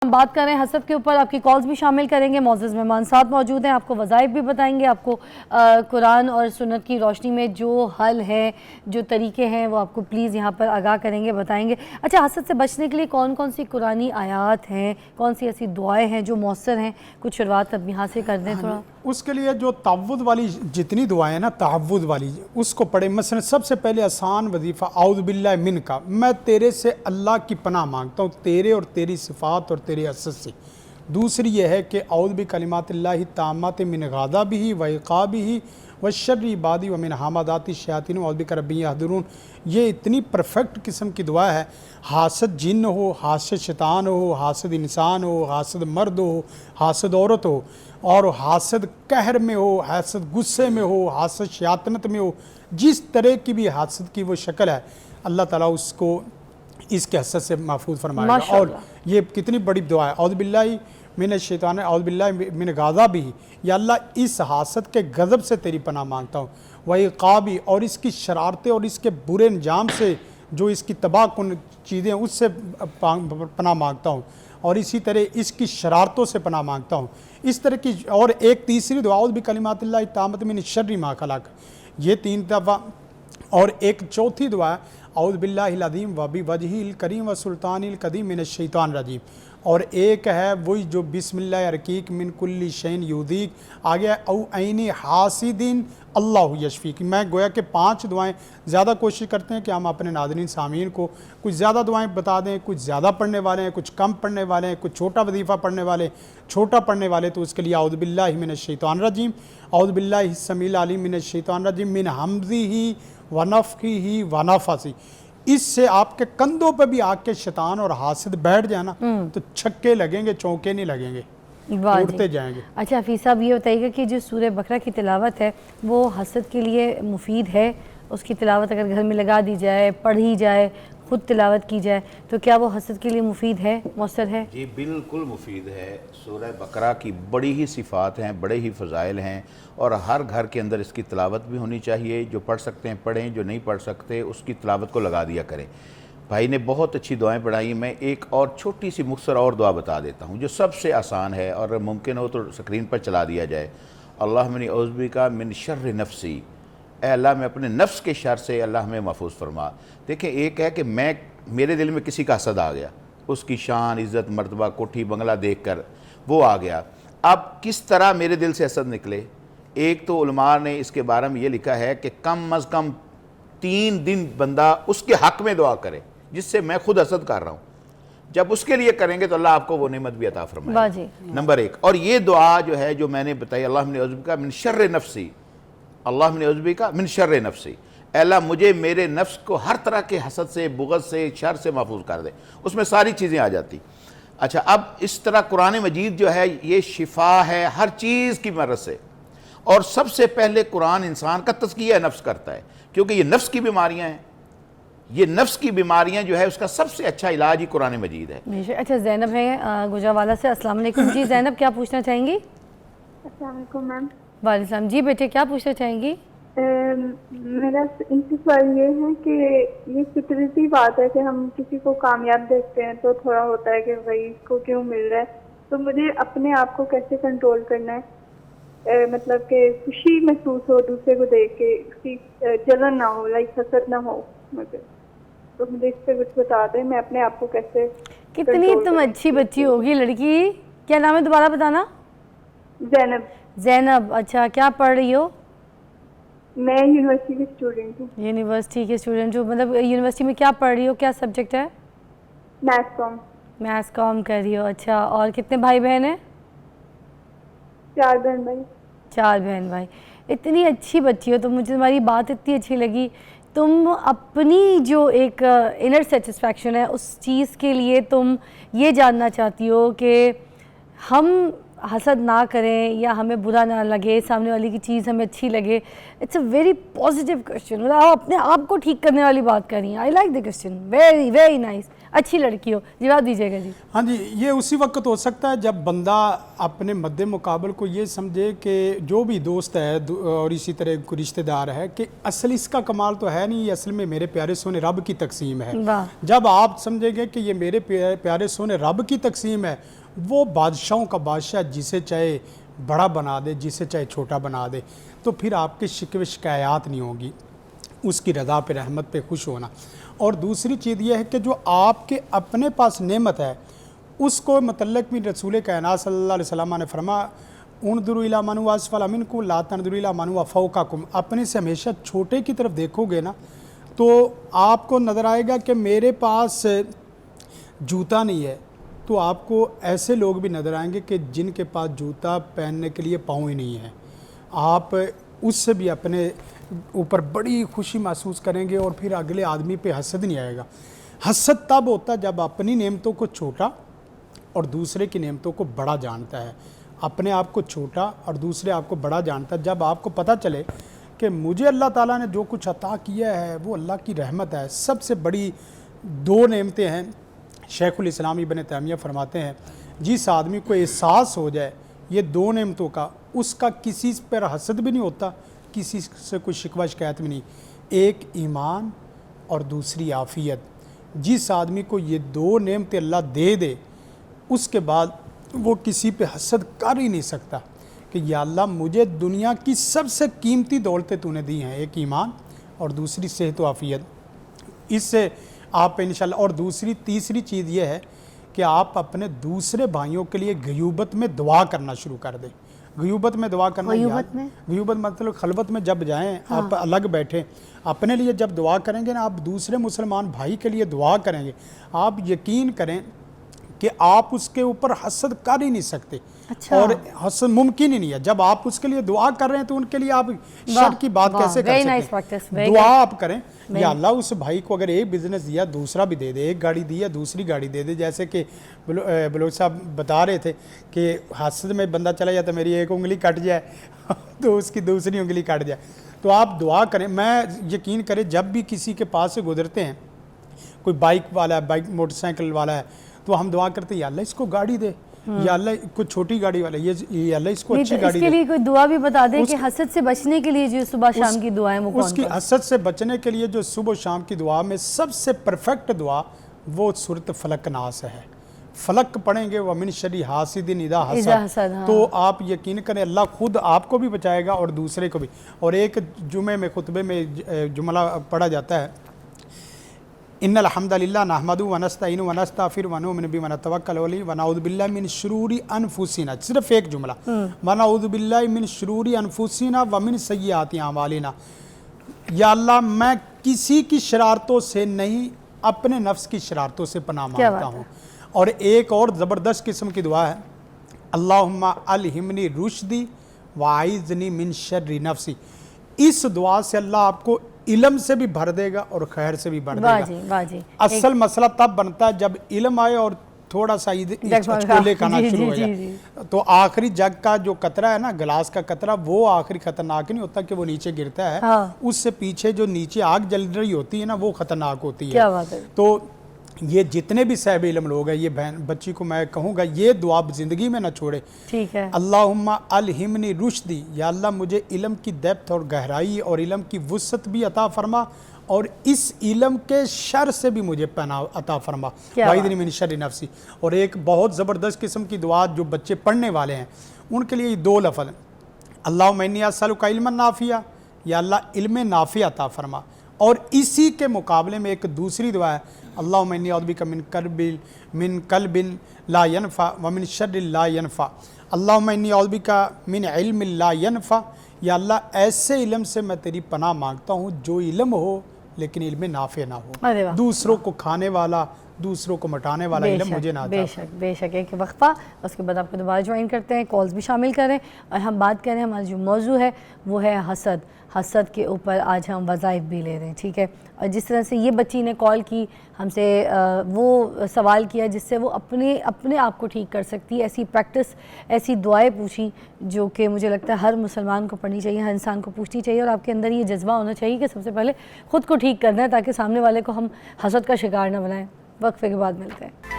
ہم بات کر رہے ہیں حسد کے اوپر، آپ کی کالز بھی شامل کریں گے، معزز مہمان ساتھ موجود ہیں، آپ کو وظائف بھی بتائیں گے، آپ کو قرآن اور سنت کی روشنی میں جو حل ہے، جو طریقے ہیں، وہ آپ کو پلیز یہاں پر آگاہ کریں گے، بتائیں گے۔ اچھا، حسد سے بچنے کے لیے کون کون سی قرآنی آیات ہیں، کون سی ایسی دعائیں ہیں جو مؤثر ہیں؟ کچھ شروعات اب یہاں سے کر دیں تھوڑا۔ اس کے لیے جو تعوذ والی جتنی دعائیں ہیں نا، تعوذ والی اس کو پڑھیں۔ مثلا سب سے پہلے آسان وظیفہ اعوذ باللہ من کا، میں تیرے سے اللہ کی پناہ مانگتا ہوں، تیرے اور تیری صفات اور تیرے حسد سے۔ دوسری یہ ہے کہ اعوذ بکلمات اللہ التامات من غضبہ و عقابہ و شر عبادی و من حمدات الشیاطین و اعوذ بک رب یحضرون۔ یہ اتنی پرفیکٹ قسم کی دعا ہے، حاسد جن ہو، حاسد شیطان ہو، حاسد انسان ہو، حاسد مرد ہو، حاسد عورت ہو، اور حاسد قہر میں ہو، حاسد غصے میں ہو، حاسد شیاطنت میں ہو، جس طرح کی بھی حاسد کی وہ شکل ہے، اللہ تعالیٰ اس کو اس کے حسد سے محفوظ فرمائے گا۔ اور یہ کتنی بڑی دعا ہے، اعوذ باللہ من الشیطان، اعوذ باللہ من غضبہ، یا اللہ اس حاسد کے غضب سے تیری پناہ مانگتا ہوں، وعقابہ، اور اس کی شرارتیں اور اس کے برے انجام سے، جو اس کی تباہ کن چیزیں اس سے پناہ مانگتا ہوں، اور اسی طرح اس کی شرارتوں سے پناہ مانگتا ہوں۔ اس طرح کی اور ایک تیسری دعا اعوذ بکلمات اللہ التامات من شر ما خلق، یہ 3 دفعہ، اور ایک چوتھی دعا ہے اعوذ باللہ العظیم و بوجہہ الکریم و سلطان القدیم من الشیطان الرجیم، اور ایک ہے وہی جو بسم اللہ رقیق من کل شین یودیک، آگے او عین حاسد اللہ یشفیک۔ میں گویا کہ 5 دعائیں زیادہ کوشش کرتے ہیں کہ ہم اپنے ناظرین سامعین کو کچھ زیادہ دعائیں بتا دیں، کچھ زیادہ پڑھنے والے ہیں، کچھ کم پڑھنے والے ہیں، کچھ چھوٹا وظیفہ پڑھنے والے، چھوٹا پڑھنے والے، تو اس کے لیے اعوذ باللہ من الشیطان الرجیم، اعوذ باللہ السمیع العلیم من الشیطان الرجیم من حمزہ ونفخہ ونفثہ۔ اس سے آپ کے کندھوں پہ بھی آ کے شیطان اور حاسد بیٹھ جائے نا تو چھکے لگیں گے، چونکے نہیں لگیں گے، اڑتے جائیں گے۔ اچھا حفیظ صاحب، یہ بتائیے گا کہ جو سورہ بقرہ کی تلاوت ہے وہ حسد کے لیے مفید ہے؟ اس کی تلاوت اگر گھر میں لگا دی جائے، پڑھی جائے، خود تلاوت کی جائے، تو کیا وہ حسد کے لیے مفید ہے، مؤثر ہے؟ جی بالکل مفید ہے۔ سورہ بقرہ کی بڑی ہی صفات ہیں، بڑے ہی فضائل ہیں، اور ہر گھر کے اندر اس کی تلاوت بھی ہونی چاہیے۔ جو پڑھ سکتے ہیں پڑھیں، جو نہیں پڑھ سکتے اس کی تلاوت کو لگا دیا کریں۔ بھائی نے بہت اچھی دعائیں پڑھائی، میں ایک اور چھوٹی سی مختصر اور دعا بتا دیتا ہوں جو سب سے آسان ہے، اور ممکن ہو تو سکرین پر چلا دیا جائے۔ اللہم انی اعوذ بک من شر نفسی، اے اللہ میں اپنے نفس کے شر سے اللہ ہمیں محفوظ فرما۔ دیکھیں، ایک ہے کہ میرے دل میں کسی کا حسد آ گیا، اس کی شان، عزت، مرتبہ، کوٹھی بنگلہ دیکھ کر وہ آ گیا، اب کس طرح میرے دل سے حسد نکلے؟ ایک تو علماء نے اس کے بارے میں یہ لکھا ہے کہ کم از کم 3 دن بندہ اس کے حق میں دعا کرے جس سے میں خود حسد کر رہا ہوں۔ جب اس کے لیے کریں گے تو اللہ آپ کو وہ نعمت بھی عطا فرمائے۔ نمبر 1، اور یہ دعا جو ہے جو میں نے بتائی، اللہم انی اعوذ بک من شر نفسی، اللہم انی اعوذ بک من شر نفسی، اے اللہ مجھے میرے نفس کو ہر طرح کے حسد سے، بغض سے، شر سے محفوظ کر دے۔ اس میں ساری چیزیں آ جاتی۔ اچھا، اب اس طرح قرآن مجید جو ہے یہ شفا ہے ہر چیز کی مرض سے، اور سب سے پہلے قرآن انسان کا تزکیہ نفس کرتا ہے، کیونکہ یہ نفس کی بیماریاں ہیں، یہ نفس کی بیماریاں جو ہے اس کا سب سے اچھا علاج ہی قرآن مجید ہے۔ اچھا، زینب ہے گجرانوالہ سے، السلام علیکم۔ جی زینب، کیا پوچھنا چاہیں گی؟ السلام علیکم میم۔ وعلیکم السلام۔ جی بیٹے، کیا پوچھنا چاہیں گی؟ میرا ان سے سوال یہ ہے کہ یہ فطرتی بات ہے کہ ہم کسی کو کامیاب دیکھتے ہیں تو تھوڑا ہوتا ہے کہ بھائی اس کو کیوں مل رہا ہے، تو مجھے اپنے آپ کو کیسے کنٹرول کرنا ہے، مطلب کہ خوشی محسوس ہو دوسرے کو دیکھ کے، اس کی جلن نہ ہو، لائک حسد نہ ہو مجھے، تو مجھے اس پہ کچھ بتا دیں میں اپنے آپ کو کیسے۔ کتنی تم اچھی بچی ہوگی لڑکی، کیا نام ہے دوبارہ بتانا؟ زینب۔ زینب، اچھا کیا پڑھ رہی ہو؟ میں یونیورسٹی کی اسٹوڈنٹ ہوں۔ یونیورسٹی کی اسٹوڈنٹ ہوں، مطلب یونیورسٹی میں کیا پڑھ رہی ہو، کیا سبجیکٹ ہے؟ میتھس کام۔ میتھس کام کر رہی ہو، اچھا۔ اور کتنے بھائی بہن ہیں؟ 4 بہن بھائی۔ 4 بہن بھائی۔ اتنی اچھی بچی ہو تو مجھے تمہاری بات اتنی اچھی لگی، تم اپنی جو ایک انر سیٹسفیکشن ہے اس چیز کے لیے تم یہ جاننا چاہتی ہو کہ ہم حسد نہ کریں یا ہمیں برا نہ لگے، سامنے والی کی چیز ہمیں اچھی لگے۔ It's a very positive question, آپ اپنے آپ کو ٹھیک کرنے والی بات کر رہی ہیں۔ I like the question, very very nice. अच्छी लड़की हो। जवाब दीजिएगा जी। हाँ जी, ये उसी वक्त हो सकता है जब बंदा अपने मद्दे मुकाबल को ये समझे कि जो भी दोस्त है और इसी तरह कोई रिश्तेदार है कि असल इसका कमाल तो है नहीं, ये असल में मेरे प्यारे सोने रब की तकसीम है। वाह। जब आप समझेंगे कि ये मेरे प्यारे सोने रब की तकसीम है, वो बादशाहों का बादशाह जिसे चाहे बड़ा बना दे, जिसे चाहे छोटा बना दे, तो फिर आपके शिकवे शिकायत नहीं होगी, उसकी रज़ा पे रहमत पे खुश होना। और दूसरी चीज़ ये है कि जो आपके अपने पास नेमत है उसको मतलब भी रसूल कायनात सल्लल्लाहु अलैहि वसल्लम ने फरमा उनदुरु इला मनु अस्फल मिनकुम ला तनदुरु इला मनु फौकाकुम, अपने से हमेशा छोटे की तरफ देखोगे ना तो आपको नज़र आएगा कि मेरे पास जूता नहीं है, तो आपको ऐसे लोग भी नज़र आएंगे कि जिनके पास जूता पहनने के लिए पाँव ही नहीं है। आप उससे भी अपने ऊपर बड़ी खुशी महसूस करेंगे और फिर अगले आदमी पे हसद नहीं आएगा। हसद तब होता है जब अपनी नेमतों को छोटा और दूसरे की नेमतों को बड़ा जानता है। अपने आप को छोटा और दूसरे आप को बड़ा जानता है। जब आपको पता चले कि मुझे अल्लाह ताला ने जो कुछ अता किया है वो अल्लाह की रहमत है। सबसे बड़ी दो नेमतें हैं, शेखुल इस्लाम इब्न तैमिया फरमाते हैं, जिस आदमी को एहसास हो जाए ये दो नेमतों का, उसका किसी पर हसद भी नहीं होता, किसी से कोई शिकवा शिकायत भी नहीं। एक ईमान और दूसरी आफियत। जिस आदमी को ये दो नेमतें अल्लाह दे दे उसके बाद वो किसी पे हसद कर ही नहीं सकता कि या अल्लाह मुझे दुनिया की सबसे कीमती दौलतें तूने दी हैं, एक ईमान और दूसरी सेहत व आफियत। इससे आप इंशाल्लाह। और दूसरी तीसरी चीज़ ये है कि आप अपने दूसरे भाइयों के लिए गयूबत में दुआ करना शुरू कर दें। गयूबत में दुआ करना, गयूबत मतलब खलवत में जब जाएं, हाँ। आप अलग बैठें, अपने लिए जब दुआ करेंगे ना, आप दूसरे मुसलमान भाई के लिए दुआ करेंगे, आप यकीन करें कि आप उसके ऊपर हसद कर ही नहीं सकते। अच्छा। और हसद मुमकिन ही नहीं है। जब आप उसके लिए दुआ कर रहे हैं तो उनके लिए आप शर की बात कैसे कर सकते हैं? दुआ आप करें, या अल्लाह उस भाई को अगर एक बिजनेस दिया दूसरा भी दे दे, एक गाड़ी दी है दूसरी गाड़ी दे दे। जैसे कि बलोच साहब बता रहे थे कि हसद में बंदा चला जाता मेरी एक उंगली कट जाए तो उसकी दूसरी उंगली कट जाए। तो आप दुआ करें। मैं यकीन करें जब भी किसी के पास से गुजरते हैं, कोई बाइक वाला है, बाइक मोटरसाइकिल वाला है, तो हम दुआ करते हैं या अल्लाह इसको गाड़ी दे, या अल्लाह कोई छोटी गाड़ी वाला ये अल्लाह इसको अच्छी गाड़ी दे। इसके लिए कोई दुआ भी बता दें कि हसद से बचने के लिए जो सुबह शाम की दुआएं वो उसकी हसद से बचने के लिए जो सुबह शाम की दुआ में सबसे परफेक्ट दुआ वो सूरत फलक नास है। फलक पढ़ेंगे वह मिन शर्रि हासिदिन इज़ा हसद, हाँ। तो आप यकीन करें अल्लाह खुद आपको भी बचाएगा और दूसरे को भी। और एक जुमे में खुतबे में जुमला पढ़ा जाता है, इन्नल हम्दलिल्लाह नहमदु व नस्तईनु व नस्तगफिरु व नुमिनु बिही व नतवक्कलु अलैहि व नऊज़ु बिल्लाहि मिन शुरूरि अनफुसिना। सिर्फ एक जुमला, व नऊज़ु बिल्लाहि मिन शुरूरि अनफुसिना व मिन सय्यिआति अमालिना। या अल्लाह मैं किसी की शरारतों से नहीं, अपने नफ्स की शरारतों से पनाह मांगता हूँ। और एक और ज़बरदस्त किस्म की दुआ है, अल्लाहुम्मा अलहिमनी रुश्दी व आइज़नी मिन शर्रि नफ्सी। इस दुआ से अल्लाह आपको इल्म से भी भर देगा और खैर से भी भर देगा। असल मसला तब बनता है जब इल्म आए और थोड़ा सा चचकोले खाना शुरू हो जाए। तो आखिरी जग का जो कतरा है ना, गिलास का कतरा, वो आखिरी खतरनाक नहीं होता कि वो नीचे गिरता है, हाँ। उससे पीछे जो नीचे आग जल रही होती है ना, वो खतरनाक होती है। क्या बात है। तो ये जितने भी साहिब इल्म लोग हैं, ये बहन बच्ची को मैं कहूँगा ये दुआ ज़िंदगी में ना छोड़े। ठीक है। अल्लाहुम्मा अलहिमनी रुश्दी, या अल्लाह मुझे इल्म की डेप्थ और गहराई और इल्म की वुसअत भी अता फरमा और इस इल्म के शर से भी मुझे पनाह अता फरमा, वाइदनी मिन शर्रि नफ्सी। और एक बहुत ज़बरदस्त किस्म की दुआ जो बच्चे पढ़ने वाले हैं उनके लिए दो लफ्ज़, अल्लाहुम्मा इन्नी अस्अलुका इल्मन नाफिया, या अल्लाह इल्म नाफिया अता फरमा। और इसी के मुकाबले में एक दूसरी दुआ है, अल्लाहुम्मा इन्नी औज़ु बिका मिन कल्बिन ला यनफ़ा व मिन शर्रि ला यनफ़ा। अल्लाहुम्मा इन्नी औज़ु बिका मिन इल्मिन ला यनफ़ा, या अल्लाह ऐसे इल्म से मैं तेरी पनाह मांगता हूँ जो इल्म हो लेकिन इल्म नाफ़े ना हो, दूसरों को खाने वाला, दूसरों को मटाने वाला इल्म मुझे ना। बेशक एक वक्फा, उसके बाद आपको दोबारा ज्वाइन करते हैं, कॉल्स भी शामिल करें और हम बात करें, हमारा जो मौजू है वो है हसद। हसद के ऊपर आज हम वज़ाइफ भी ले रहे हैं, ठीक है। और जिस तरह से ये बच्ची ने कॉल की हमसे, वो सवाल किया जिससे वो अपने आप को ठीक कर सकती है, ऐसी प्रैक्टिस, ऐसी दुआएं पूछी जो कि मुझे लगता है हर मुसलमान को पढ़नी चाहिए, हर इंसान को पूछनी चाहिए। और आपके अंदर ये जज्बा होना चाहिए कि सबसे पहले ख़ुद को ठीक करना है ताकि सामने वाले को हम हसद का शिकार ना बनाएं। वक्फे के बाद मिलते हैं।